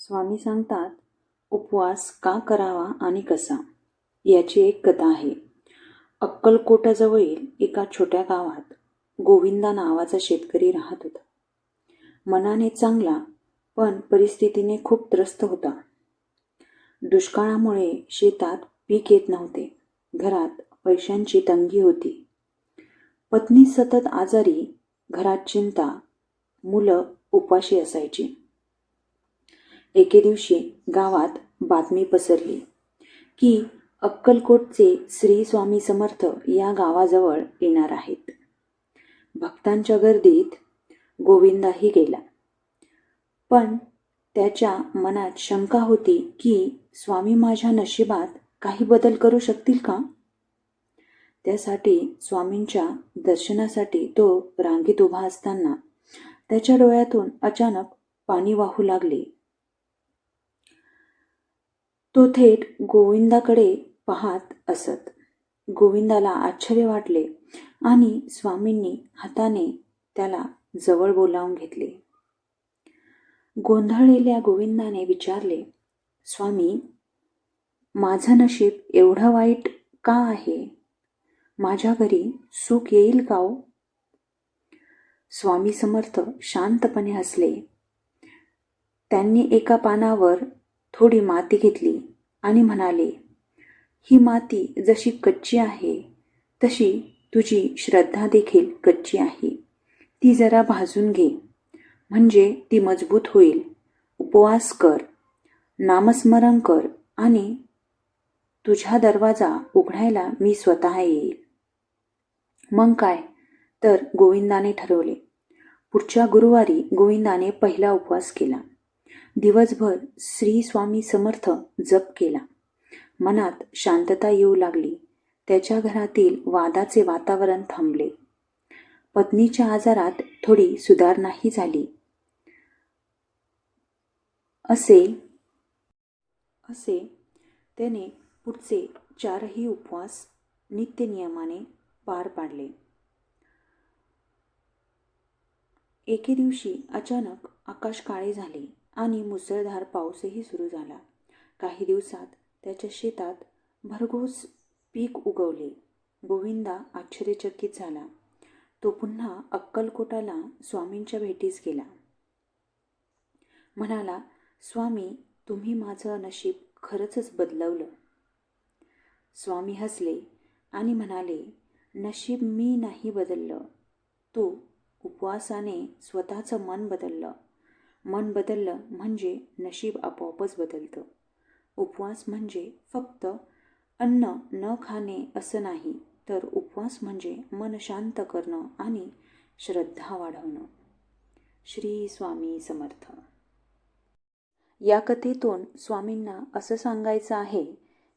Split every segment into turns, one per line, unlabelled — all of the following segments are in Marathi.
स्वामी सांगतात, उपवास का करावा आणि कसा, याची एक कथा आहे. अक्कलकोटाजवळील एका छोट्या गावात गोविंदा नावाचा शेतकरी राहत होता. मनाने चांगला, पण परिस्थितीने खूप त्रस्त होता. दुष्काळामुळे शेतात पीक येत नव्हते. घरात पैशांची तंगी होती. पत्नी सतत आजारी, घरात चिंता, मुलं उपाशी असायची. एके दिवशी गावात बातमी पसरली की अक्कलकोटचे श्री स्वामी समर्थ या गावाजवळ येणार आहेत. भक्तांच्या गर्दीत गोविंदाही गेला. पण त्याच्या मनात शंका होती की स्वामी माझ्या नशिबात काही बदल करू शकतील का? त्यासाठी स्वामींच्या दर्शनासाठी तो रांगेत उभा असताना त्याच्या डोळ्यातून अचानक पाणी वाहू लागले. तो थेट गोविंदाकडे पाहत असत. गोविंदाला आश्चर्य वाटले आणि स्वामींनी हाताने त्याला जवळ बोलावून घेतले. गोंधळलेल्या गोविंदाने विचारले, स्वामी, माझं नशीब एवढं वाईट का आहे? माझ्या घरी सुख येईल का हो? स्वामी समर्थ शांतपणे हसले. त्यांनी एका पानावर थोडी माती घेतली आणि म्हणाले, ही माती जशी कच्ची आहे तशी तुझी श्रद्धा देखील कच्ची आहे. ती जरा भाजून घे, म्हणजे ती मजबूत होईल. उपवास कर, नामस्मरण कर आणि तुझा दरवाजा उघडायला मी स्वतः येईल. मग काय तर गोविंदाने ठरवले. पुढच्या गुरुवारी गोविंदाने पहिला उपवास केला. दिवसभर श्री स्वामी समर्थ जप केला. मनात शांतता येऊ लागली. त्याच्या घरातील वादाचे वातावरण थांबले. पत्नीच्या आजारात थोडी सुधारणाही झाली. असे त्याने पुढचे 4ही उपवास नित्यनियमाने पार पाडले. एके दिवशी अचानक आकाश काळे झाले आणि मुसळधार पाऊसही सुरू झाला. काही दिवसात त्याच्या शेतात भरघोस पीक उगवले. गोविंदा आश्चर्यचकित झाला. तो पुन्हा अक्कलकोटाला स्वामींच्या भेटीस गेला. म्हणाला, स्वामी, तुम्ही माझं नशीब खरंच बदलवलं. स्वामी हसले आणि म्हणाले, नशीब मी नाही बदललं, तो उपवासाने स्वतःचं मन बदललं. मन बदललं म्हणजे नशीब आपोआपच बदलतं. उपवास म्हणजे फक्त अन्न न खाणे असं नाही, तर उपवास म्हणजे मन शांत करणं आणि श्रद्धा वाढवणं. श्री स्वामी समर्थ. या कथेतून स्वामींना असं सांगायचं आहे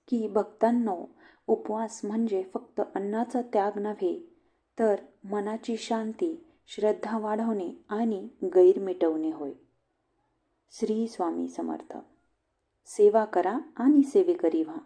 की भक्तांनो, उपवास म्हणजे फक्त अन्नाचा त्याग नव्हे, तर मनाची शांती, श्रद्धा वाढवणे आणि गैर मिटवणे होय. श्री स्वामी समर्थ. सेवा करा आणि सेवेकरी व्हा.